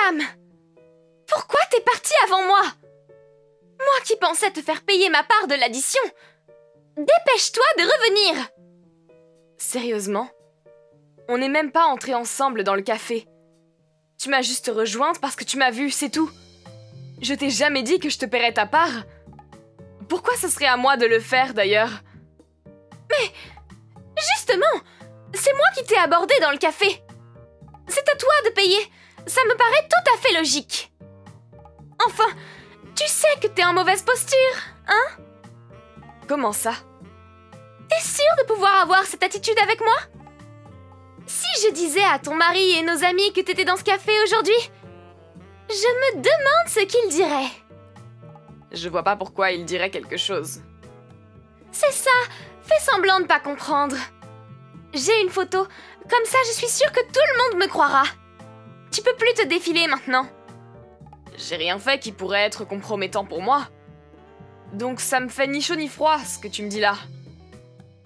Sam! Pourquoi t'es parti avant moi? Moi qui pensais te faire payer ma part de l'addition! Dépêche-toi de revenir! Sérieusement? On n'est même pas entrés ensemble dans le café. Tu m'as juste rejointe parce que tu m'as vue, c'est tout. Je t'ai jamais dit que je te paierais ta part. Pourquoi ce serait à moi de le faire, d'ailleurs? Mais, justement, c'est moi qui t'ai abordé dans le café. C'est à toi de payer. Ça me paraît tout à fait logique. Enfin, tu sais que t'es en mauvaise posture, hein? Comment ça? T'es sûre de pouvoir avoir cette attitude avec moi? Si je disais à ton mari et nos amis que t'étais dans ce café aujourd'hui, je me demande ce qu'ils diraient. Je vois pas pourquoi il dirait quelque chose. C'est ça, fais semblant de pas comprendre. J'ai une photo, comme ça je suis sûre que tout le monde me croira. Tu peux plus te défiler maintenant. J'ai rien fait qui pourrait être compromettant pour moi. Donc ça me fait ni chaud ni froid, ce que tu me dis là.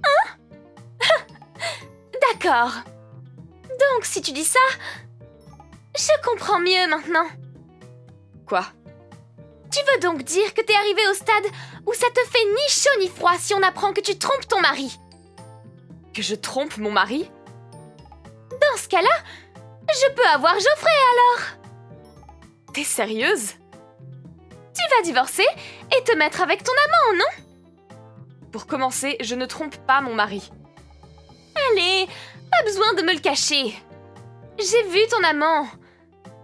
Hein? D'accord. Donc si tu dis ça, je comprends mieux maintenant. Quoi? Tu veux donc dire que t'es arrivé au stade où ça te fait ni chaud ni froid si on apprend que tu trompes ton mari? Que je trompe mon mari? Dans ce cas-là, je peux avoir Geoffrey alors. T'es sérieuse? Tu vas divorcer et te mettre avec ton amant, non? Pour commencer, je ne trompe pas mon mari. Allez, pas besoin de me le cacher. J'ai vu ton amant.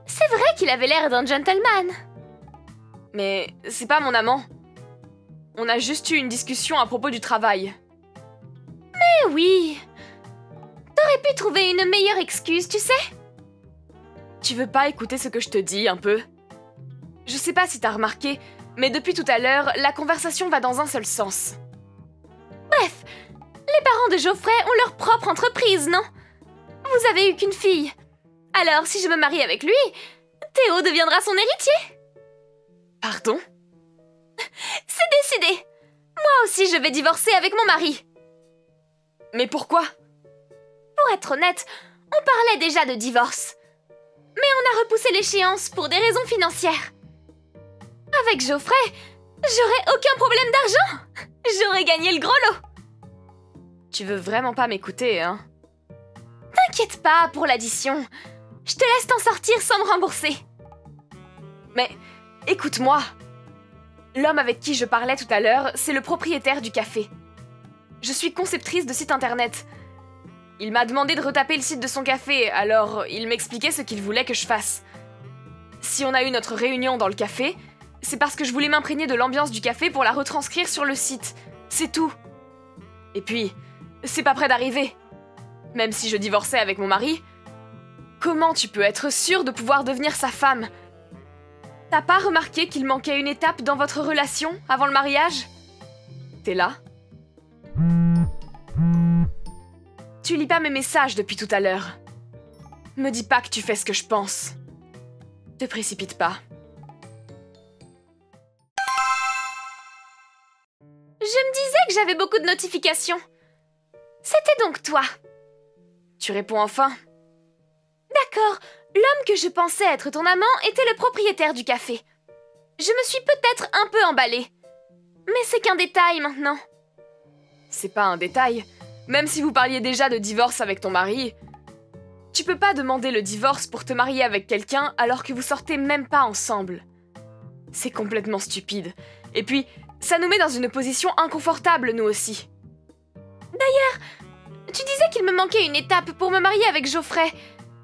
C'est vrai qu'il avait l'air d'un gentleman. Mais c'est pas mon amant. On a juste eu une discussion à propos du travail. Mais oui. T'aurais pu trouver une meilleure excuse, tu sais? Tu veux pas écouter ce que je te dis, un peu? Je sais pas si t'as remarqué, mais depuis tout à l'heure, la conversation va dans un seul sens. Bref, les parents de Geoffrey ont leur propre entreprise, non? Vous avez eu qu'une fille. Alors, si je me marie avec lui, Théo deviendra son héritier. Pardon? C'est décidé. Moi aussi, je vais divorcer avec mon mari. Mais pourquoi? Pour être honnête, on parlait déjà de divorce. Mais on a repoussé l'échéance pour des raisons financières. Avec Geoffrey, j'aurais aucun problème d'argent. J'aurais gagné le gros lot. Tu veux vraiment pas m'écouter, hein? T'inquiète pas pour l'addition. Je te laisse t'en sortir sans me rembourser. Mais, écoute-moi. L'homme avec qui je parlais tout à l'heure, c'est le propriétaire du café. Je suis conceptrice de site internet. Il m'a demandé de retaper le site de son café, alors il m'expliquait ce qu'il voulait que je fasse. Si on a eu notre réunion dans le café, c'est parce que je voulais m'imprégner de l'ambiance du café pour la retranscrire sur le site. C'est tout. Et puis, c'est pas près d'arriver. Même si je divorçais avec mon mari, comment tu peux être sûre de pouvoir devenir sa femme? T'as pas remarqué qu'il manquait une étape dans votre relation avant le mariage? T'es là? Tu lis pas mes messages depuis tout à l'heure. Me dis pas que tu fais ce que je pense. Te précipite pas. Je me disais que j'avais beaucoup de notifications. C'était donc toi. Tu réponds enfin? D'accord, l'homme que je pensais être ton amant était le propriétaire du café. Je me suis peut-être un peu emballée. Mais c'est qu'un détail maintenant. C'est pas un détail. Même si vous parliez déjà de divorce avec ton mari, tu peux pas demander le divorce pour te marier avec quelqu'un alors que vous sortez même pas ensemble. C'est complètement stupide. Et puis, ça nous met dans une position inconfortable, nous aussi. D'ailleurs, tu disais qu'il me manquait une étape pour me marier avec Geoffrey,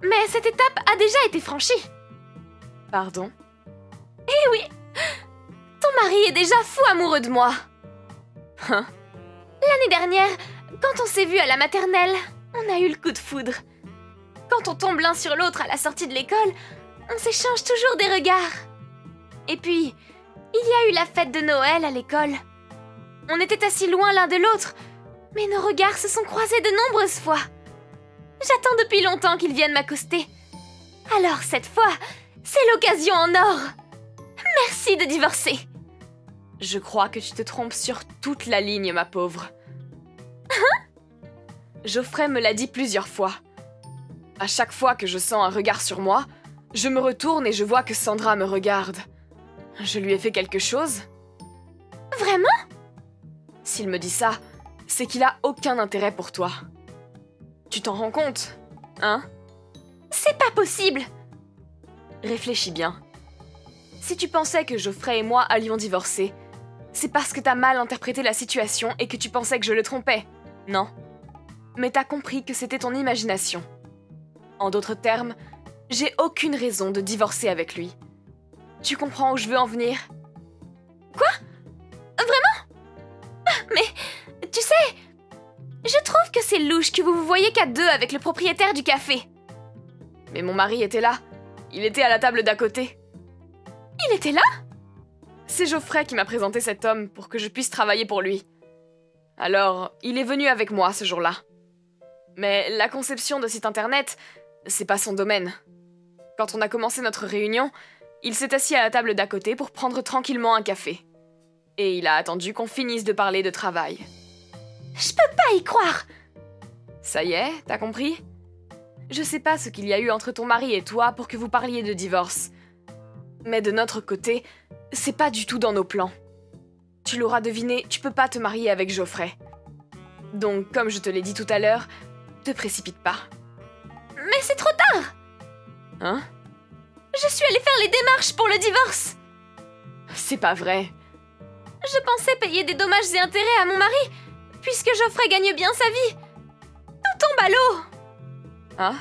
mais cette étape a déjà été franchie. Pardon? Eh oui! Ton mari est déjà fou amoureux de moi. Hein? L'année dernière, quand on s'est vus à la maternelle, on a eu le coup de foudre. Quand on tombe l'un sur l'autre à la sortie de l'école, on s'échange toujours des regards. Et puis, il y a eu la fête de Noël à l'école. On était assis loin l'un de l'autre, mais nos regards se sont croisés de nombreuses fois. J'attends depuis longtemps qu'il vienne m'accoster. Alors cette fois, c'est l'occasion en or. Merci de divorcer. Je crois que tu te trompes sur toute la ligne, ma pauvre. Hein? Geoffrey me l'a dit plusieurs fois. À chaque fois que je sens un regard sur moi, Je me retourne et je vois que Sandra me regarde. Je lui ai fait quelque chose? Vraiment? S'il me dit ça, c'est qu'il a aucun intérêt pour toi. Tu t'en rends compte, hein? C'est pas possible! Réfléchis bien. Si tu pensais que Geoffrey et moi allions divorcer, c'est parce que t'as mal interprété la situation et que tu pensais que je le trompais, non? Mais t'as compris que c'était ton imagination. En d'autres termes, j'ai aucune raison de divorcer avec lui. Tu comprends où je veux en venir? Quoi? Vraiment? Mais, tu sais, je trouve que c'est louche que vous vous voyez qu'à deux avec le propriétaire du café. Mais mon mari était là. Il était à la table d'à côté. Il était là? C'est Geoffrey qui m'a présenté cet homme pour que je puisse travailler pour lui. Alors, il est venu avec moi ce jour-là. Mais la conception de site internet, c'est pas son domaine. Quand on a commencé notre réunion, il s'est assis à la table d'à côté pour prendre tranquillement un café. Et il a attendu qu'on finisse de parler de travail. Je peux pas y croire! Ça y est, t'as compris? Je sais pas ce qu'il y a eu entre ton mari et toi pour que vous parliez de divorce. Mais de notre côté, c'est pas du tout dans nos plans. Tu l'auras deviné, tu peux pas te marier avec Geoffrey. Donc, comme je te l'ai dit tout à l'heure, te précipite pas. Mais c'est trop tard! Hein? Je suis allée faire les démarches pour le divorce! C'est pas vrai. Je pensais payer des dommages et intérêts à mon mari, puisque Geoffrey gagne bien sa vie. Tout tombe à l'eau! Hein?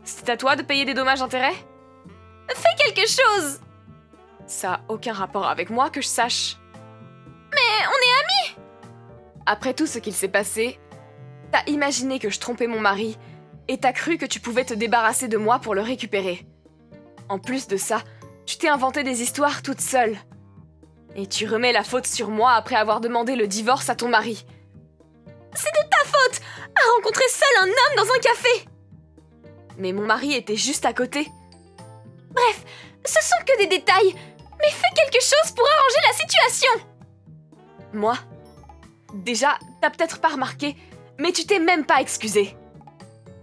C'est à toi de payer des dommages-intérêts? Fais quelque chose! Ça a aucun rapport avec moi que je sache. Mais on est amis! Après tout ce qu'il s'est passé, t'as imaginé que je trompais mon mari et t'as cru que tu pouvais te débarrasser de moi pour le récupérer. En plus de ça, tu t'es inventé des histoires toute seule. Et tu remets la faute sur moi après avoir demandé le divorce à ton mari. C'est de ta faute à rencontrer seul un homme dans un café! Mais mon mari était juste à côté. Bref, ce sont que des détails, mais fais quelque chose pour arranger la situation! Moi? Déjà, t'as peut-être pas remarqué, mais tu t'es même pas excusé.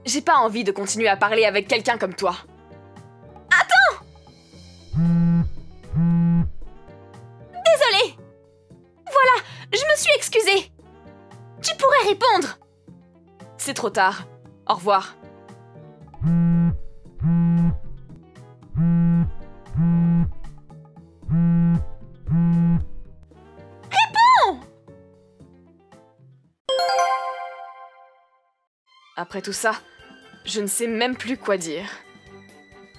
J'ai pas envie de continuer à parler avec quelqu'un comme toi. Attends! Désolée! Voilà, je me suis excusée. Tu pourrais répondre. C'est trop tard. Au revoir. Réponds! Après tout ça, je ne sais même plus quoi dire.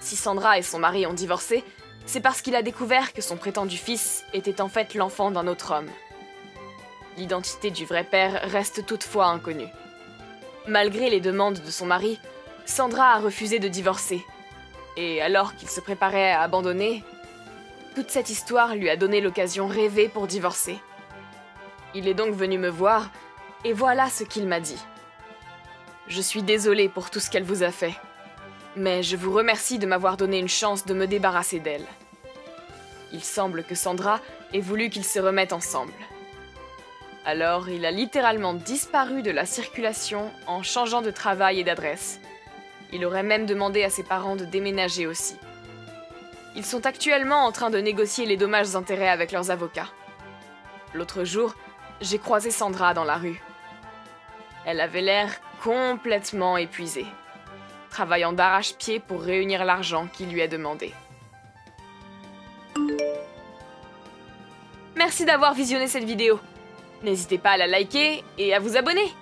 Si Sandra et son mari ont divorcé, c'est parce qu'il a découvert que son prétendu fils était en fait l'enfant d'un autre homme. L'identité du vrai père reste toutefois inconnue. Malgré les demandes de son mari, Sandra a refusé de divorcer. Et alors qu'il se préparait à abandonner, toute cette histoire lui a donné l'occasion rêvée pour divorcer. Il est donc venu me voir, et voilà ce qu'il m'a dit. Je suis désolée pour tout ce qu'elle vous a fait, mais je vous remercie de m'avoir donné une chance de me débarrasser d'elle. Il semble que Sandra ait voulu qu'ils se remettent ensemble. Alors, il a littéralement disparu de la circulation en changeant de travail et d'adresse. Il aurait même demandé à ses parents de déménager aussi. Ils sont actuellement en train de négocier les dommages-intérêts avec leurs avocats. L'autre jour, j'ai croisé Sandra dans la rue. Elle avait l'air complètement épuisée, travaillant d'arrache-pied pour réunir l'argent qu'il lui a demandé. Merci d'avoir visionné cette vidéo. N'hésitez pas à la liker et à vous abonner.